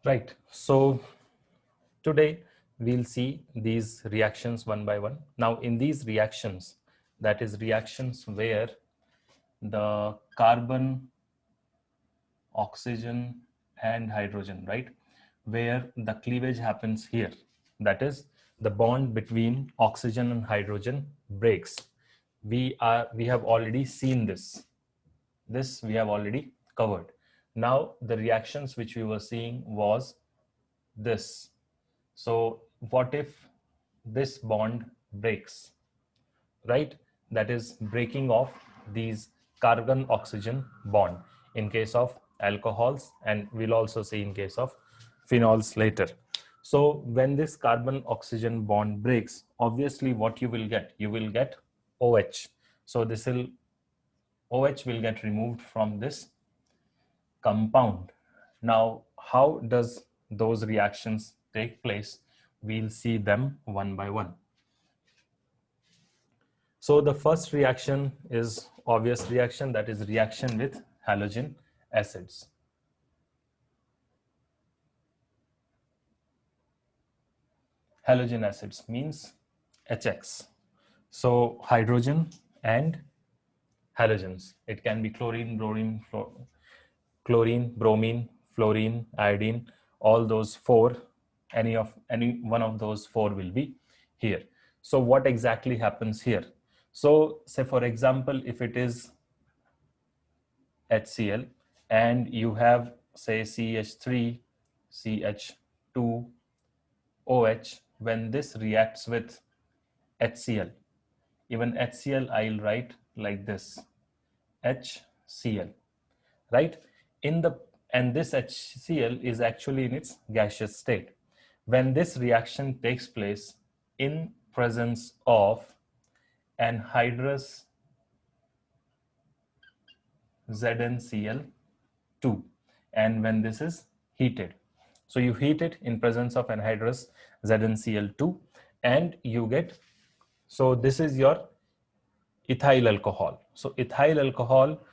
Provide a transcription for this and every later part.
Right. So today we'll see these reactions one by one. Now in these reactions, that is reactions where the carbon, oxygen and hydrogen, right? Where the cleavage happens here. That is the bond between oxygen and hydrogen breaks. We have already seen this. This we have already covered. Now the reactions which we were seeing was this. So what if this bond breaks, right? That is breaking off these carbon oxygen bond in case of alcohols, and we'll also see in case of phenols later. So when this carbon oxygen bond breaks, obviously what you will get? You will get OH. So this will OH will get removed from this compound. Now, how does those reactions take place? We'll see them one by one. So the first reaction is obvious reaction, that is reaction with halogen acids. Halogen acids means HX. So hydrogen and halogens. It can be chlorine, bromine, fluorine, iodine, all those four, any one of those four will be here. So what exactly happens here? So say for example, if it is HCl and you have say CH3, CH2, OH, when this reacts with HCl, even HCl I'll write like this, HCl, right? In the and this HCl is actually in its gaseous state. When this reaction takes place in presence of anhydrous ZnCl2, and when this is heated, so you heat it in presence of anhydrous ZnCl2 and you get, so this is your ethyl alcohol. So ethyl alcohol,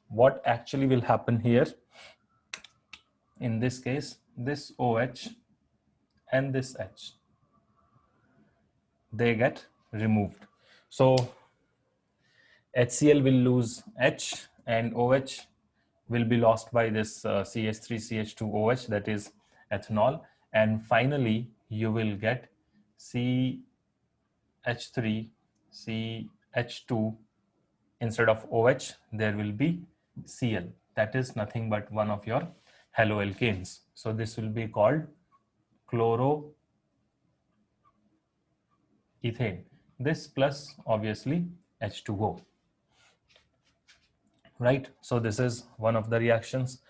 what actually will happen here? In this case, this OH and this H, they get removed. So HCl will lose H and OH will be lost by this CH3, CH2OH, that is ethanol. And finally, you will get CH3, CH2. Instead of OH, there will be Cl. That is nothing but one of your haloalkanes. So this will be called chloroethane. This plus obviously H2O. Right? So this is one of the reactions.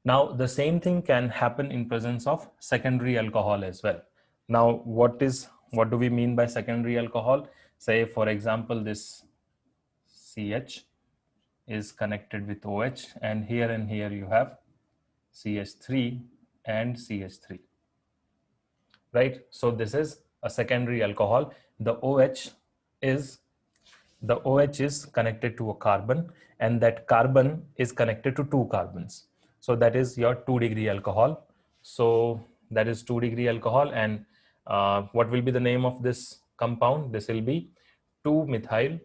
Now the same thing can happen in presence of secondary alcohol as well. Now what do we mean by secondary alcohol? Say for example, this CH is connected with OH, and here you have CH3 and CH3, right? So this is a secondary alcohol. The OH is connected to a carbon, and that carbon is connected to two carbons. So that is your 2-degree alcohol. So that is 2-degree alcohol, and what will be the name of this compound? This will be 2-methyl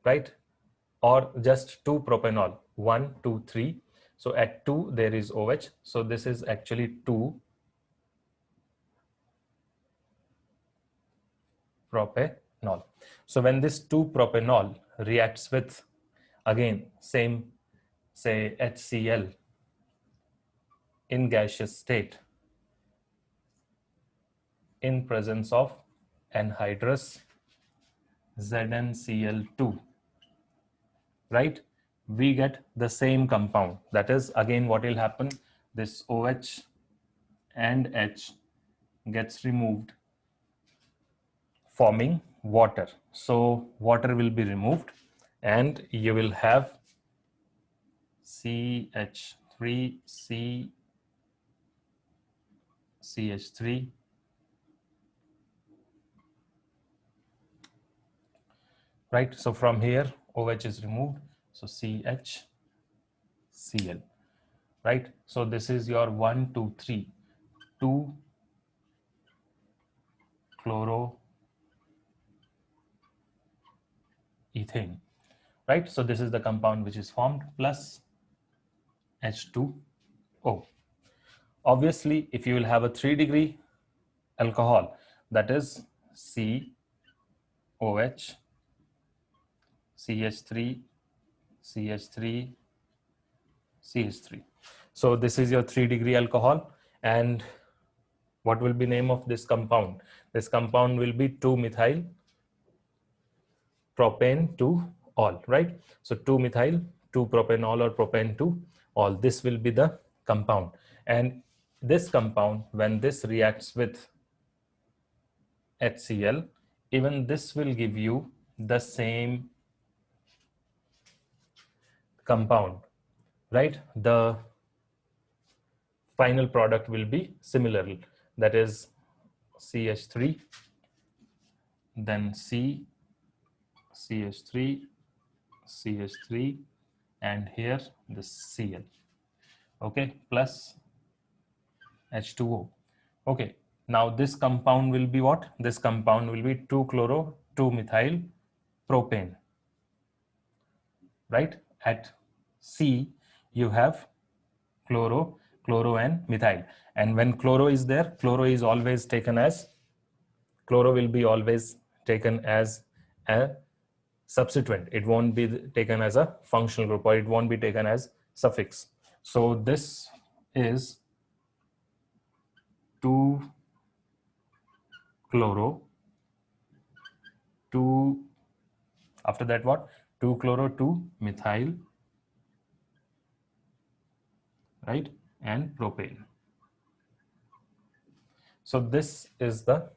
right, or just 2-propanol, 1, 2, 3. So at 2 there is OH, so this is actually 2-propanol. So when this 2-propanol reacts with, again same, say HCl in gaseous state in presence of anhydrous ZnCl2, right, we get the same compound. That is, again what will happen, this OH and H gets removed, forming water. So water will be removed and you will have CH3, CH3, right? So from here OH is removed, So CHCl, right? So this is your 1, 2, 3, 2 chloroethane, right? So this is the compound which is formed, plus H2O. Obviously, if you will have a 3-degree alcohol, that is COH, CH3, CH3, CH3. So this is your 3-degree alcohol, and what will be name of this compound? This compound will be 2-methyl propane 2-all, right? So 2-methyl 2-propanol or propane 2-all. This will be the compound, and this compound, when this reacts with HCl, even this will give you the same compound, right? The final product will be similar, that is CH3, then CH3, CH3, and here the Cl, okay, plus H2O. Okay, now this compound will be what? This compound will be 2-chloro-2-methyl propane, right? At C you have chloro, and methyl, and when chloro is there, chloro is always taken as, chloro will be always taken as a substituent. It won't be taken as a functional group, or it won't be taken as suffix. So this is 2-chloro, 2, after that what? 2-chloro-2-methyl, right? And propane. So this is the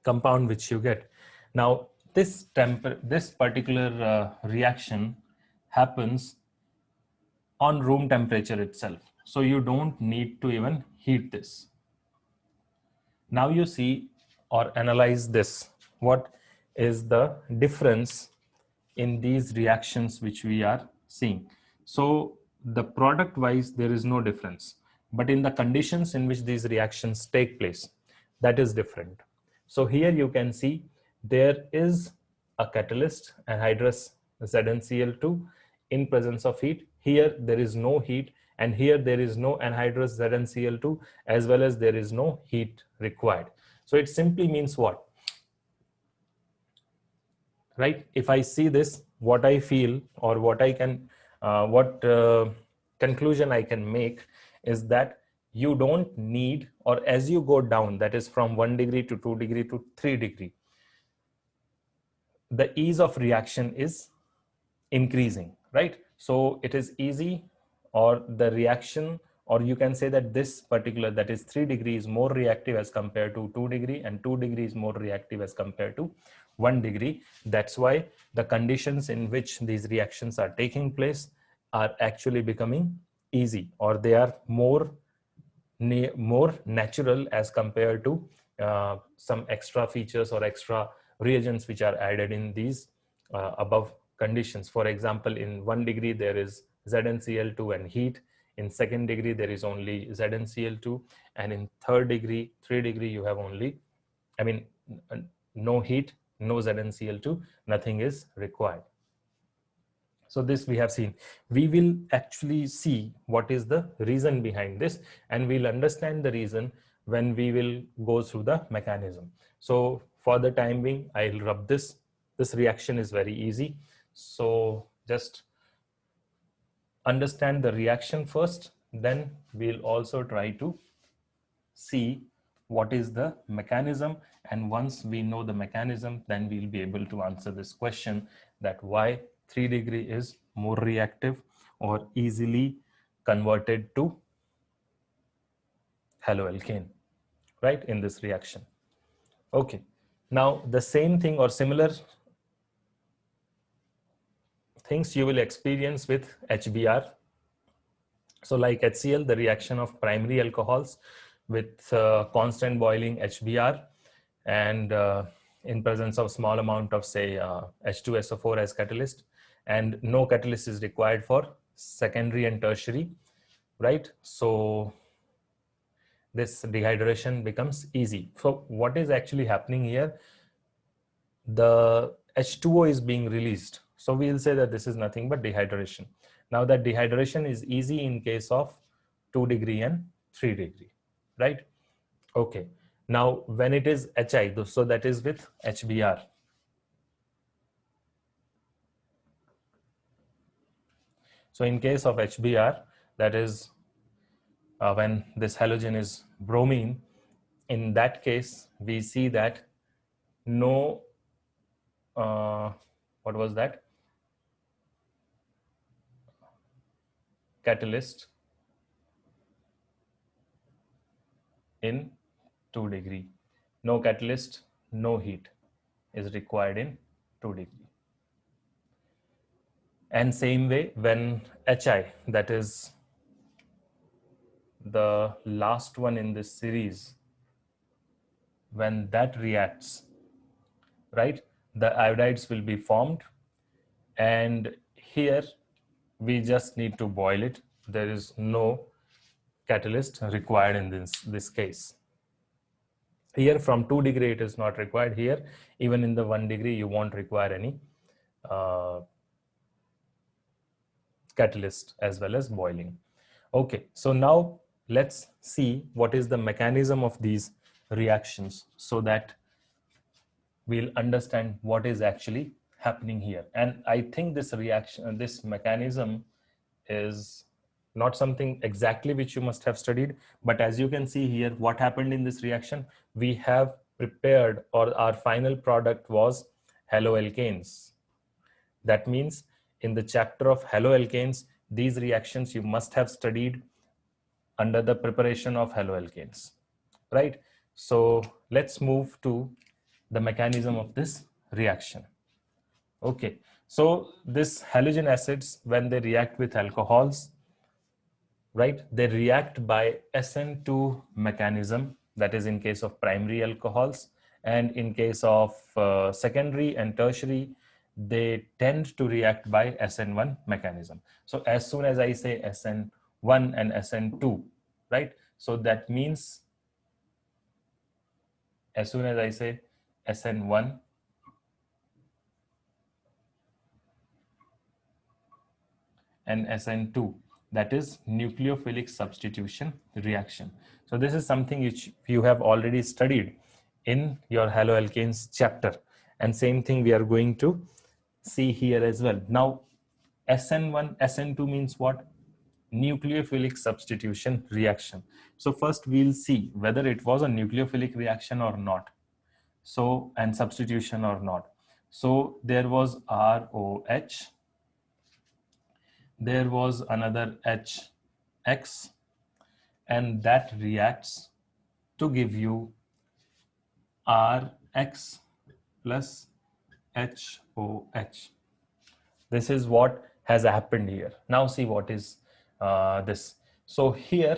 compound which you get. Now this particular reaction happens on room temperature itself, so you don't need to even heat this. Now you see or analyze this. What is the difference in these reactions which we are seeing? So the product wise there is no difference, but in the conditions in which these reactions take place, that is different. So here you can see there is a catalyst, anhydrous ZnCl2, in presence of heat. Here there is no heat, and here there is no anhydrous ZnCl2, as well as there is no heat required. So it simply means what? Right? If I see this, what I feel, or what I can, conclusion I can make is that you don't need, or as you go down, that is from 1 degree to 2 degree to 3 degree, the ease of reaction is increasing, right? So it is easy, or the reaction, or you can say that this particular, that is 3 degree, is more reactive as compared to 2 degree, and 2 degree is more reactive as compared to 1 degree. That's why the conditions in which these reactions are taking place are actually becoming easy, or they are more natural as compared to some extra features or extra reagents which are added in these above conditions. For example, in 1 degree there is ZnCl2 and heat. In 2nd degree there is only ZnCl2, and in 3rd degree, you have only, I mean, no heat, no ZnCl2, nothing is required. So this we have seen. We will actually see what is the reason behind this, and we'll understand the reason when we will go through the mechanism. So for the time being, I'll rub this. This reaction is very easy. So just understand the reaction first, then we'll also try to see what is the mechanism. And once we know the mechanism, then we'll be able to answer this question, that why 3 degree is more reactive or easily converted to haloalkane, right, in this reaction. Okay, now the same thing or similar things you will experience with HBr. So like HCl, the reaction of primary alcohols with constant boiling HBr, and in presence of small amount of, say, H2SO4 as catalyst, and no catalyst is required for secondary and tertiary, right? So this dehydration becomes easy. So what is actually happening here? The H2O is being released. So we'll say that this is nothing but dehydration. Now that dehydration is easy in case of 2 degree and 3 degree, right? Okay. Now when it is HI, so that is with HBr. So in case of HBr, that is when this halogen is bromine, in that case, we see that no, what was that? Catalyst in 2 degree. No catalyst, no heat is required in 2 degree. And same way when HI, that is the last one in this series, when that reacts, right, the iodides will be formed, and here we just need to boil it. There is no catalyst required in this case. Here from 2 degree it is not required. Here even in the 1 degree you won't require any catalyst as well as boiling. Okay, so now let's see what is the mechanism of these reactions so that we'll understand what is actually happening here. And I think this reaction, this mechanism is not something exactly which you must have studied, but as you can see here, what happened in this reaction, we have prepared, or our final product was haloalkanes. That means in the chapter of haloalkanes, these reactions you must have studied under the preparation of haloalkanes, right? So let's move to the mechanism of this reaction. Okay, so this halogen acids, when they react with alcohols, right, they react by SN2 mechanism, that is in case of primary alcohols, and in case of secondary and tertiary, they tend to react by SN1 mechanism. So as soon as I say SN1 and SN2, right, so that means as soon as I say SN1 and SN2, that is nucleophilic substitution reaction. So this is something which you have already studied in your haloalkanes chapter, and same thing we are going to see here as well. Now SN1, SN2 means what? Nucleophilic substitution reaction. So first we'll see whether it was a nucleophilic reaction or not. So, and substitution or not. So there was ROH, there was another HX, and that reacts to give you RX plus HOH. This is what has happened here. Now see what is this. So here,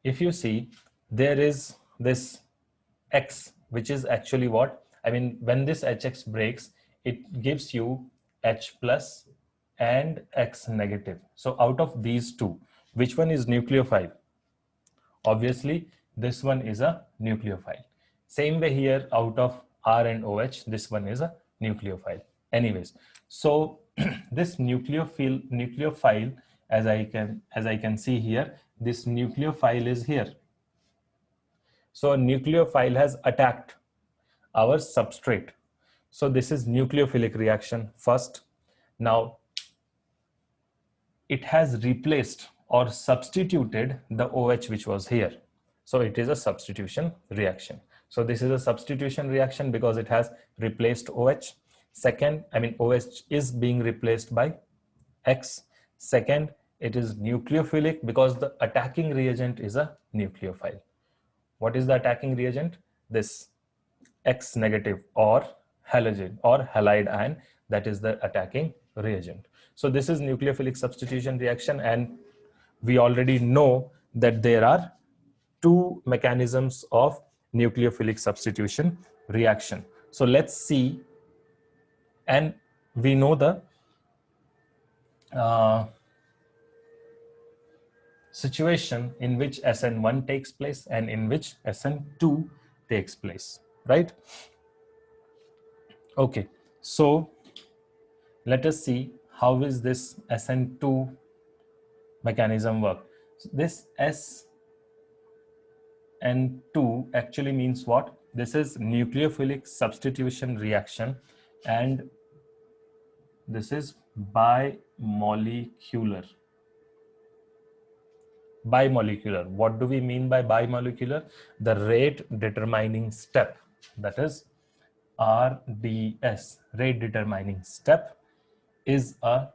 if you see, there is this X, which is actually what? I mean, when this HX breaks, it gives you H plus and X negative. So out of these two, which one is nucleophile? Obviously, this one is a nucleophile. Same way here, out of R and OH, this one is a nucleophile. Anyways, so this nucleophile, as I can see here, this nucleophile is here. So a nucleophile has attacked our substrate. So this is nucleophilic reaction first. Now it has replaced or substituted the OH which was here. So it is a substitution reaction. So this is a substitution reaction because it has replaced OH. Second, I mean OH is being replaced by X. Second, it is nucleophilic because the attacking reagent is a nucleophile. What is the attacking reagent? This X negative or halogen or halide ion, that is the attacking reagent. So this is nucleophilic substitution reaction, and we already know that there are two mechanisms of nucleophilic substitution reaction. So let's see, and we know the situation in which SN1 takes place and in which SN2 takes place, right? Okay, so let us see how is this SN2 mechanism work. So this SN2 actually means what? This is nucleophilic substitution reaction, and this is bimolecular. Bimolecular. What do we mean by bimolecular? The rate determining step, that is RDS, rate determining step, is a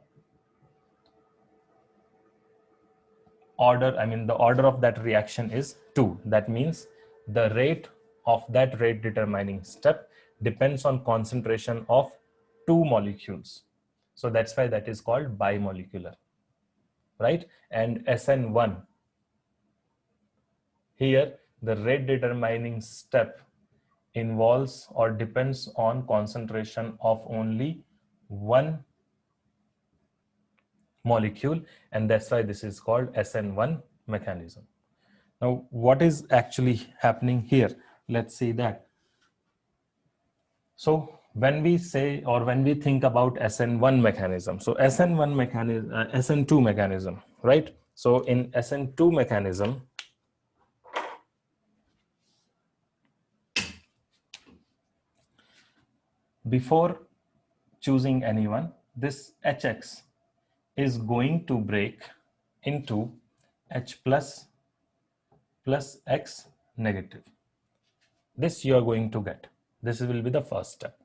order. I mean, the order of that reaction is 2. That means the rate of that rate determining step depends on concentration of 2 molecules. So that's why that is called bimolecular, right? And SN1, here the rate determining step involves or depends on concentration of only 1 molecule, and that's why this is called SN1 mechanism. Now, what is actually happening here? Let's see that. So when we say, or when we think about SN1 mechanism, so SN1 mechanism, SN2 mechanism, right? So in SN2 mechanism, before choosing anyone, this HX is going to break into H plus X negative. This you are going to get. This will be the first step,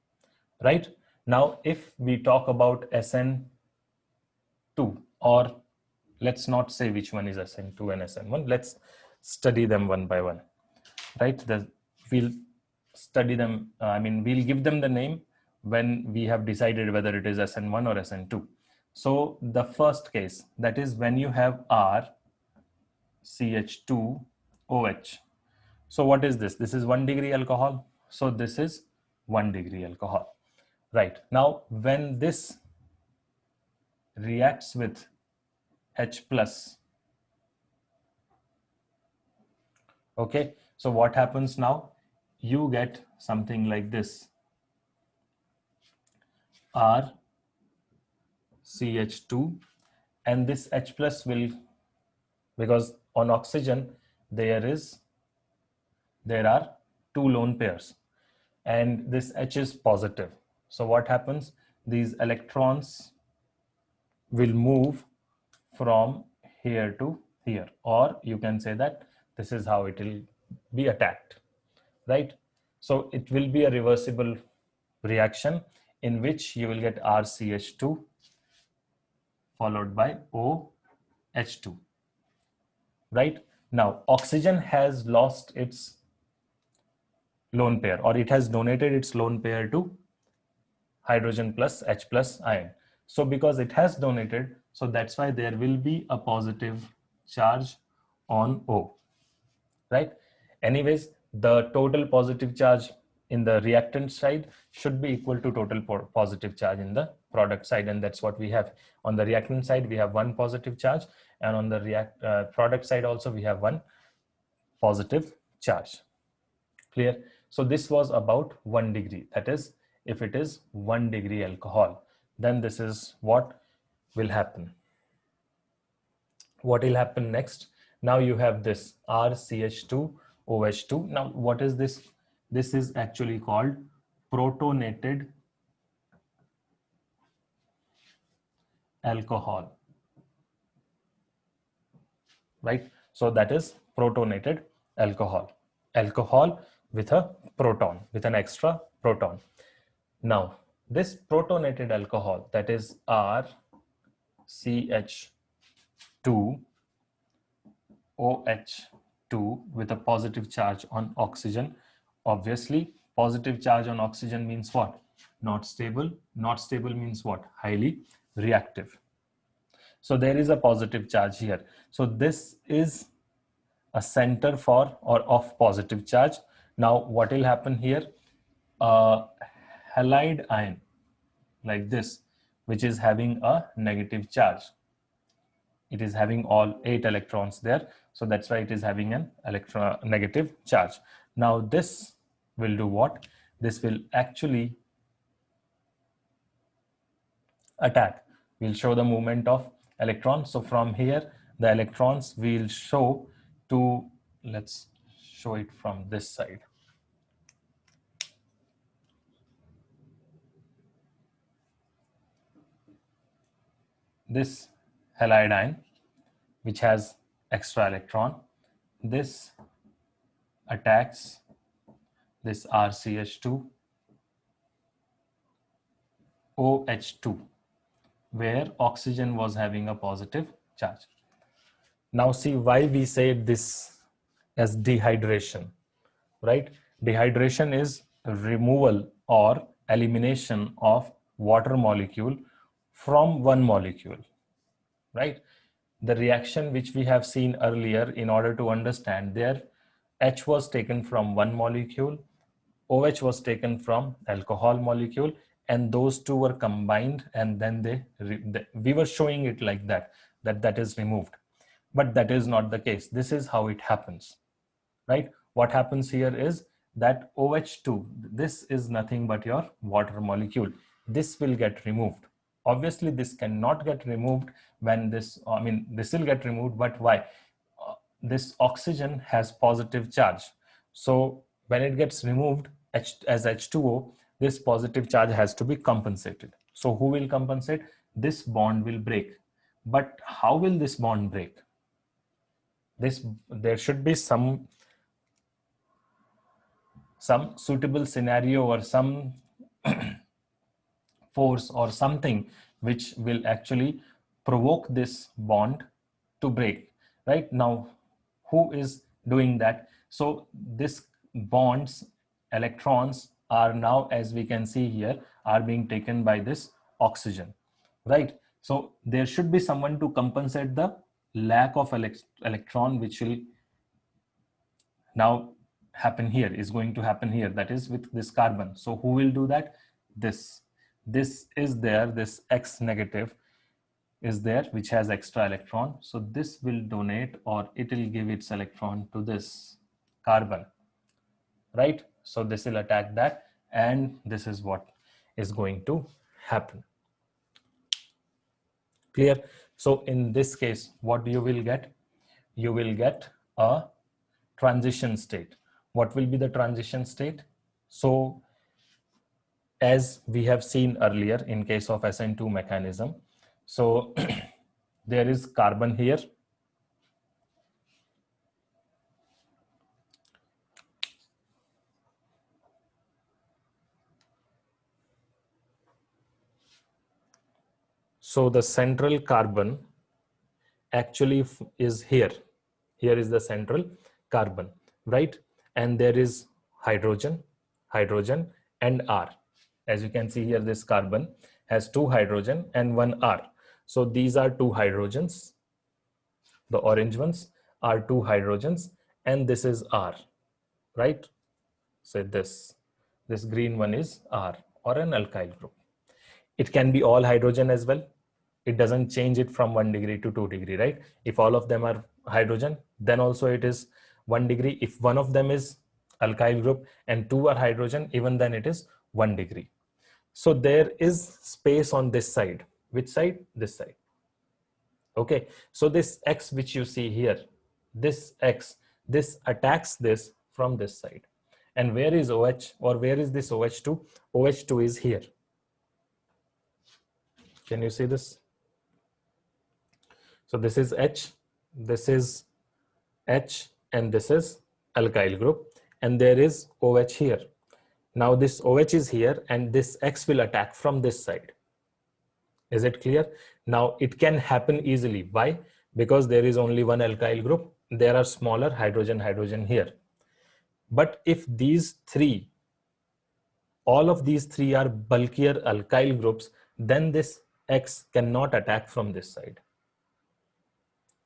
right? Now, if we talk about SN2, or let's not say which one is SN2 and SN1, let's study them one by one, right? We'll study them, we'll give them the name when we have decided whether it is SN1 or SN2. So the first case, that is when you have R CH2OH. So what is this? This is 1 degree alcohol. So this is 1 degree alcohol, right? Now, when this reacts with H plus, okay, so what happens now? You get something like this, R CH2, and this H plus will, because on oxygen there are 2 lone pairs, and this H is positive. So what happens? These electrons will move from here to here, or you can say that this is how it will be attacked, right? So it will be a reversible reaction in which you will get RCH2 followed by OH2, right? Now, oxygen has lost its lone pair, or it has donated its lone pair to hydrogen plus H plus ion. So because it has donated, so that's why there will be a positive charge on O, right? Anyways, the total positive charge in the reactant side should be equal to total positive charge in the product side, and that's what we have. On the reactant side, we have 1 positive charge, and on the product side also we have 1 positive charge. Clear? So this was about 1 degree. That is, if it is 1 degree alcohol, then this is what will happen. What will happen next? Now you have this RCH2OH2. Now what is this? This is actually called protonated alcohol, right? So that is protonated alcohol. Alcohol with a proton, with an extra proton. Now, this protonated alcohol, that is RCH2OH2 with a positive charge on oxygen. Obviously, positive charge on oxygen means what? Not stable. Not stable means what? Highly reactive. So there is a positive charge here. So this is a center for or of positive charge. Now what will happen here? Halide ion like this, which is having a negative charge. It is having all 8 electrons there. So that's why it is having an negative charge. Now this will do what? This will actually attack. We'll show the movement of electrons. So from here, the electrons will show to, let's show it from this side. This halide ion, which has extra electron, this attacks this RCH2 OH2, where oxygen was having a positive charge. Now see why we say this as dehydration, right? Dehydration is removal or elimination of water molecule from one molecule, right? The reaction which we have seen earlier, in order to understand, there H was taken from one molecule, OH was taken from alcohol molecule, and those two were combined, and then we were showing it like that is removed. But that is not the case. This is how it happens, right? What happens here is that OH2, this is nothing but your water molecule. This will get removed. Obviously, this cannot get removed when this will get removed, but why? This oxygen has positive charge. So when it gets removed as H2O, this positive charge has to be compensated. So who will compensate? This bond will break. But how will this bond break? There should be some suitable scenario or some force or something which will actually provoke this bond to break. Right now, who is doing that? So this bonds, electrons are now, as we can see here, are being taken by this oxygen, right? So there should be someone to compensate the lack of electron, which will now happen here, is going to happen here, that is with this carbon. So who will do that? This is there, this X negative is there, which has extra electron. So this will donate, or it will give its electron to this carbon, right? So this will attack that, and this is what is going to happen. Clear? So in this case, what you will get? You will get a transition state. What will be the transition state? So as we have seen earlier in case of SN2 mechanism, so there is carbon here. So the central carbon actually is here. Here is the central carbon, right? And there is hydrogen, and R. As you can see here, this carbon has 2 hydrogen and 1 R. So these are 2 hydrogens. The orange ones are 2 hydrogens, and this is R, right? So this green one is R, or an alkyl group. It can be all hydrogen as well. It doesn't change it from 1 degree to 2 degree, right? If all of them are hydrogen, then also it is 1 degree. If one of them is alkyl group and 2 are hydrogen, even then it is 1 degree. So there is space on this side. Which side? This side. Okay, so this X which you see here, this X, this attacks this from this side. And where is OH, or where is this OH2? OH2 is here. Can you see this? So this is H, this is H, and this is alkyl group, and there is OH here. Now this OH is here, and this X will attack from this side. Is it clear? Now it can happen easily. Why? Because there is only one alkyl group. There are smaller hydrogen here. But if these three, all of these three are bulkier alkyl groups, then this X cannot attack from this side.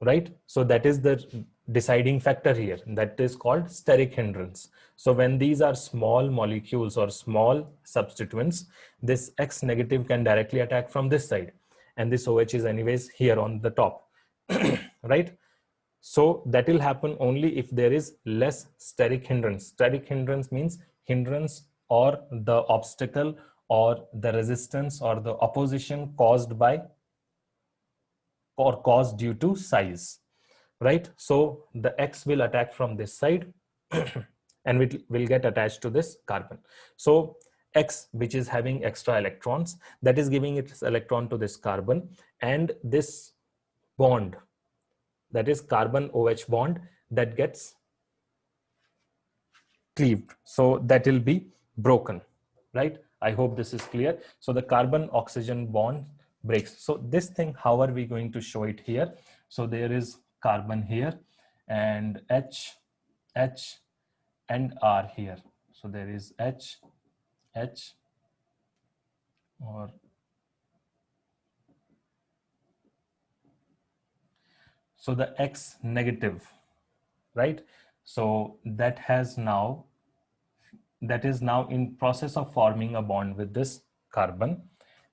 Right? So that is the deciding factor here, that is called steric hindrance. So when these are small molecules or small substituents, this X negative can directly attack from this side, and this OH is anyways here on the top, right? So that will happen only if there is less steric hindrance. Steric hindrance means hindrance or the obstacle or the resistance or the opposition caused by or caused due to size, right? So the X will attack from this side and it will get attached to this carbon. So X, which is having extra electrons, that is giving its electron to this carbon, and this bond, that is carbon OH bond, that gets cleaved. So that will be broken, right? I hope this is clear. So the carbon oxygen bond breaks. So this thing, how are we going to show it here? So there is carbon here and H, H and R here. So there is H, H, or so the X negative, right? So that has now, that is now in process of forming a bond with this carbon,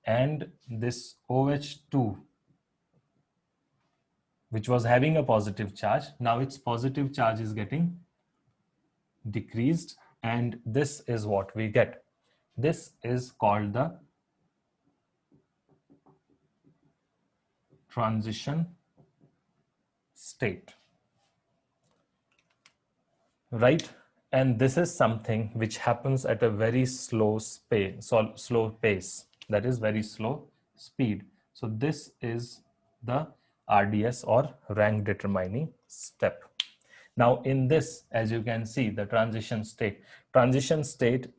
and this OH2, which was having a positive charge, now its positive charge is getting decreased, and this is what we get. This is called the transition state, right? And this is something which happens at a very slow pace, that is very slow speed. So this is the RDS or rank determining step. Now in this, as you can see, the transition state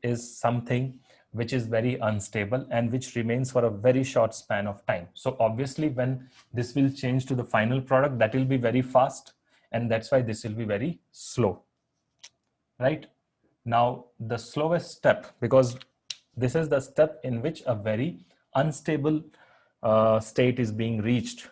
is something which is very unstable and which remains for a very short span of time. So obviously when this will change to the final product, that will be very fast, and that's why this will be very slow, right? Now the slowest step, because this is the step in which a very unstable state is being reached.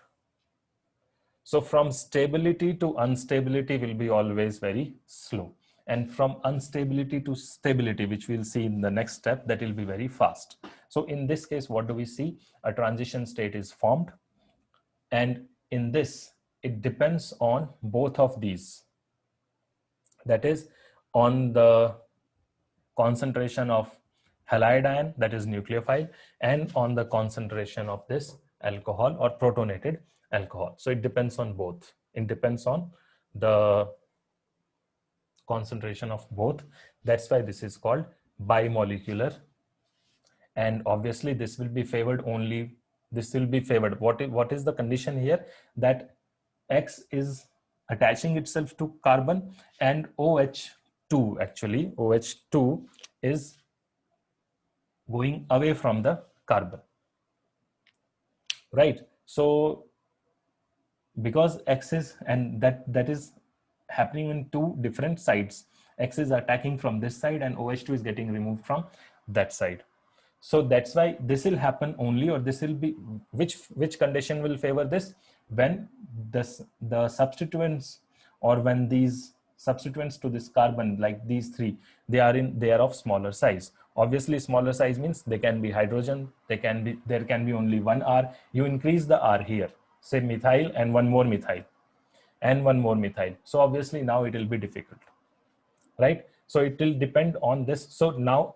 So from stability to instability will be always very slow, and from instability to stability, which we'll see in the next step, that will be very fast. So in this case, what do we see? A transition state is formed, and in this, it depends on both of these. That is on the concentration of halide ion, that is nucleophile, and on the concentration of this alcohol or protonated alcohol. So it depends on both. It depends on the concentration of both. That's why this is called bimolecular. And obviously this will be favored only, this will be favored. What is the condition here? That X is attaching itself to carbon, and OH2, actually OH2 is going away from the carbon, right? So because X is, and that is happening in two different sides. X is attacking from this side and OH2 is getting removed from that side. So that's why this will happen only, or this will be, which condition will favor this? When the substituents, or when these substituents to this carbon, like these three, they are of smaller size. Obviously smaller size means they can be hydrogen, there can be only one R. You increase the R here, say methyl and one more methyl and one more methyl. So obviously now it will be difficult, right? So it will depend on this. So now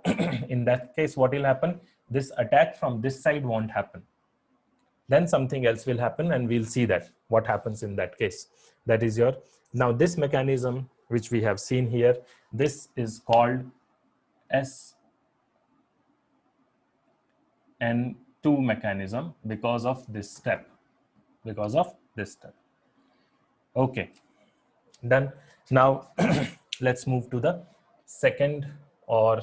in that case, what will happen? This attack from this side won't happen. Then something else will happen, and we'll see that what happens in that case. That is your, now this mechanism which we have seen here, this is called SN2 mechanism because of this step, Okay, done. Now let's move to the second, or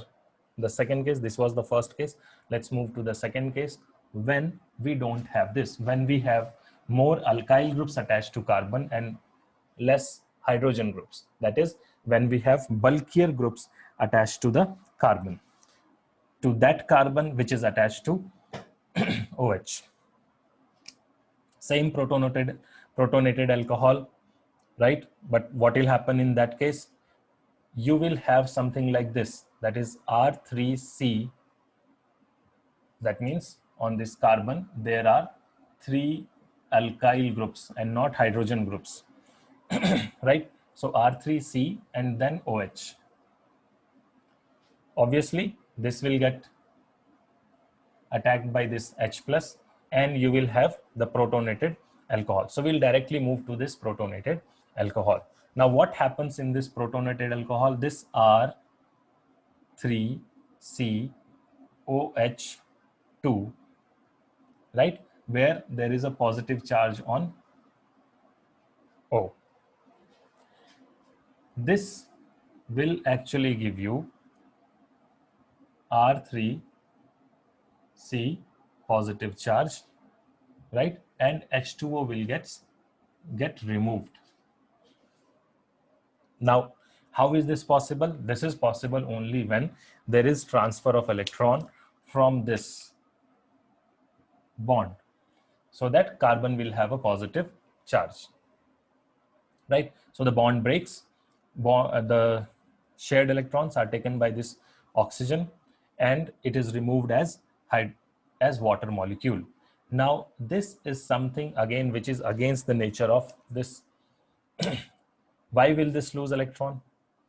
the second case. This was the first case. Let's move to the second case, when we don't have this, when we have more alkyl groups attached to carbon and less hydrogen groups. That is when we have bulkier groups attached to the carbon, to that carbon which is attached to OH. Same protonated alcohol, right? But what will happen in that case? You will have something like this, that is R3C. That means on this carbon, there are 3 alkyl groups and not hydrogen groups, right? So R3C and then OH. Obviously, this will get attacked by this H plus and you will have the protonated alcohol. So we'll directly move to this protonated alcohol. Now what happens in this protonated alcohol? This R3COH2, right, where there is a positive charge on O. This will actually give you R3C positive charge, right, and H2O will get removed. Now, how is this possible? This is possible only when there is transfer of electron from this bond, so that carbon will have a positive charge, right? So the bond breaks, the shared electrons are taken by this oxygen and it is removed as water molecule. Now, this is something again which is against the nature of this. Why will this lose electron?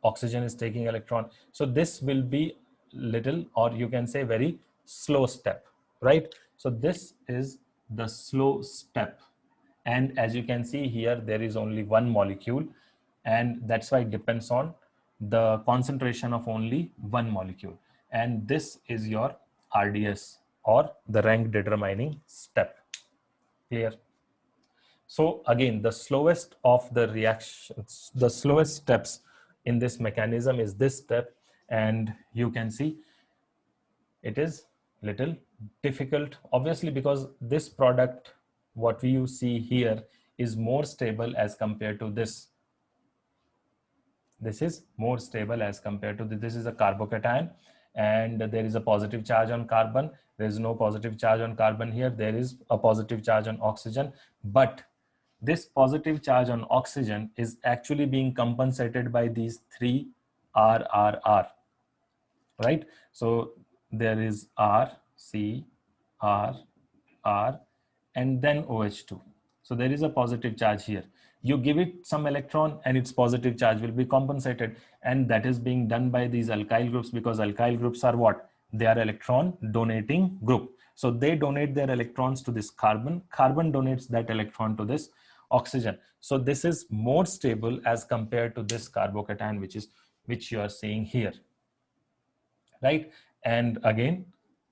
Oxygen is taking electron. So this will be little, or you can say very slow step, right? So this is the slow step. And as you can see here, there is only one molecule, and that's why it depends on the concentration of only one molecule. And this is your RDS, or the rank determining step. Clear? So again, the slowest of the reactions, the slowest steps in this mechanism is this step, and you can see it is little difficult, obviously, because this product, what you see here, is more stable as compared to this. This is more stable as compared to this. This is a carbocation, and there is a positive charge on carbon. There is no positive charge on carbon here. There is a positive charge on oxygen, but this positive charge on oxygen is actually being compensated by these 3 RRR, right? So there is R, C, R, R, and then OH2. So there is a positive charge here. You give it some electron and its positive charge will be compensated. And that is being done by these alkyl groups, because alkyl groups are what? They are electron donating group. So they donate their electrons to this carbon. Carbon donates that electron to this oxygen. So this is more stable as compared to this carbocation, which you are seeing here, right? And again,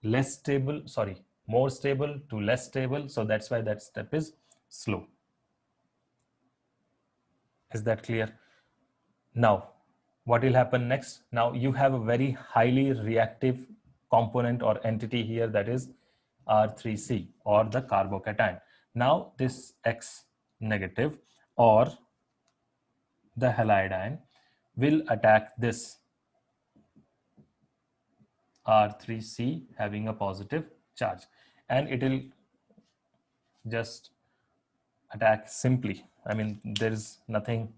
less stable, sorry, more stable to less stable. So that's why that step is slow. Is that clear? Now, what will happen next? Now you have a very highly reactive component or entity here, that is R3C, or the carbocation. Now this X negative, or the halide ion, will attack this R3C having a positive charge, and it will just attack simply. I mean, there is nothing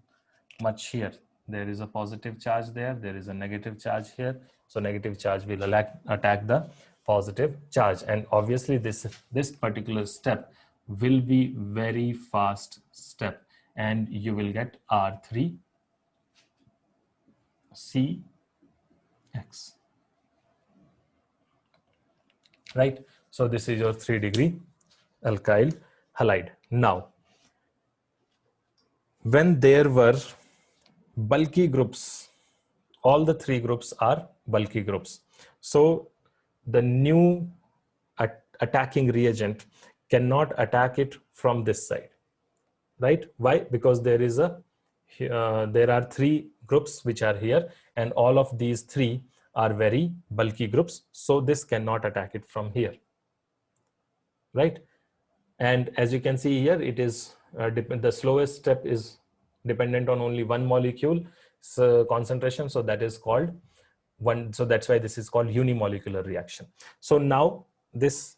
much here. There is a positive charge there, there is a negative charge here. So negative charge will attack the positive charge, and obviously this particular step will be very fast step, and you will get R3CX, right? So this is your 3-degree alkyl halide. Now, when there were bulky groups, all the 3 groups are bulky groups. So the new attacking reagent cannot attack it from this side, right? Why? Because there is there are 3 groups which are here, and all of these 3 are very bulky groups. So this cannot attack it from here, right? And as you can see here, it is the slowest step is dependent on only one molecule concentration. So that is called one. So that's why this is called unimolecular reaction. So now this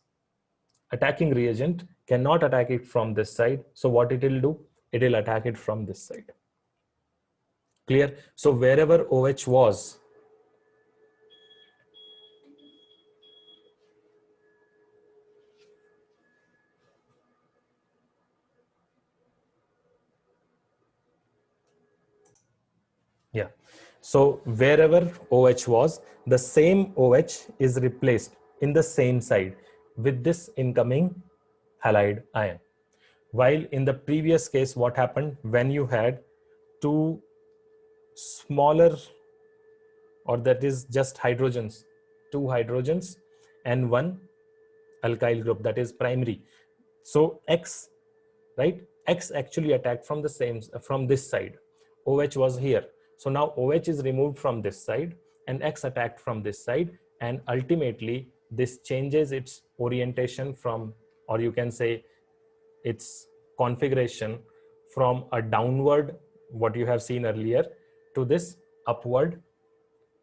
attacking reagent cannot attack it from this side. So what it will do? It will attack it from this side. Clear? So wherever OH was, yeah. So wherever OH was, the same OH is replaced in the same side with this incoming halide ion. While in the previous case, what happened when you had two smaller, or that is just hydrogens, two hydrogens and one alkyl group, that is primary. So X, right? X actually attacked from the same, from this side. OH was here. So now OH is removed from this side and X attacked from this side. And ultimately this changes its orientation from, or you can say its configuration from a downward, what you have seen earlier, to this upward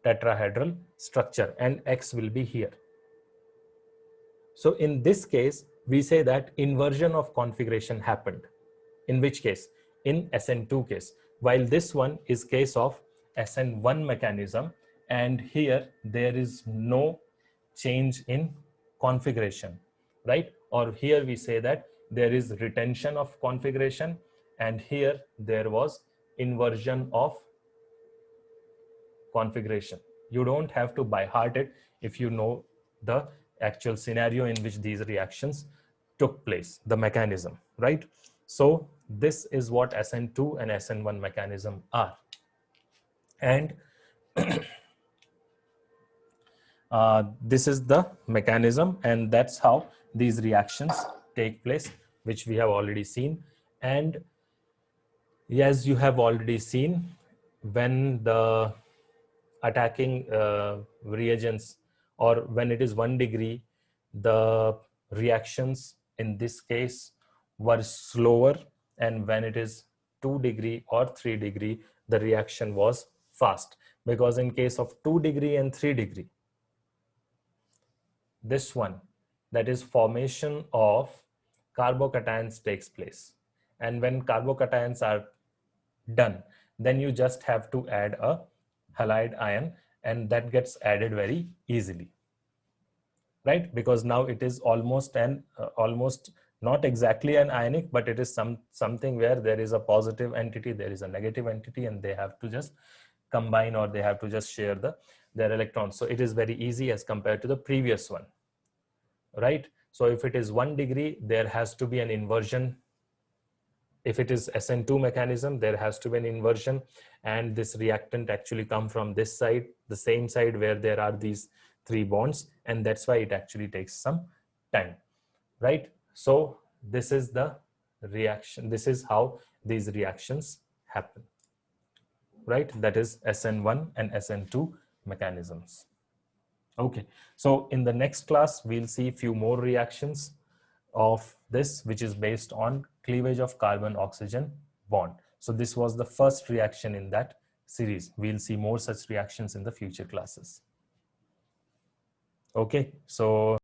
tetrahedral structure, and X will be here. So in this case, we say that inversion of configuration happened. In which case? In SN2 case. While this one is case of SN1 mechanism, and here there is no change in configuration, right? Or here we say that there is retention of configuration, and here there was inversion of configuration. You don't have to by heart it if you know the actual scenario in which these reactions took place, the mechanism, right? So this is what SN2 and SN1 mechanism are. And this is the mechanism, and that's how these reactions take place, which we have already seen. And as you have already seen, when the attacking reagents, or when it is 1 degree, the reactions in this case were slower, and when it is 2 degree or 3 degree, the reaction was fast. Because in case of 2 degree and 3 degree, this one, that is formation of carbocations takes place, and when carbocations are done, then you just have to add a halide ion, and that gets added very easily, right? Because now it is almost an almost not exactly an ionic, but it is something where there is a positive entity, there is a negative entity, and they have to just combine, or they have to just share their electrons. So it is very easy as compared to the previous one, right? So if it is 1 degree, there has to be an inversion. If it is SN2 mechanism, there has to be an inversion, and this reactant actually come from this side, the same side where there are these 3 bonds, and that's why it actually takes some time, right? So this is the reaction, this is how these reactions happen, right? That is SN1 and SN2 mechanisms. Okay, so in the next class, we'll see a few more reactions of this, which is based on cleavage of carbon-oxygen bond. So this was the first reaction in that series. We'll see more such reactions in the future classes. Okay, so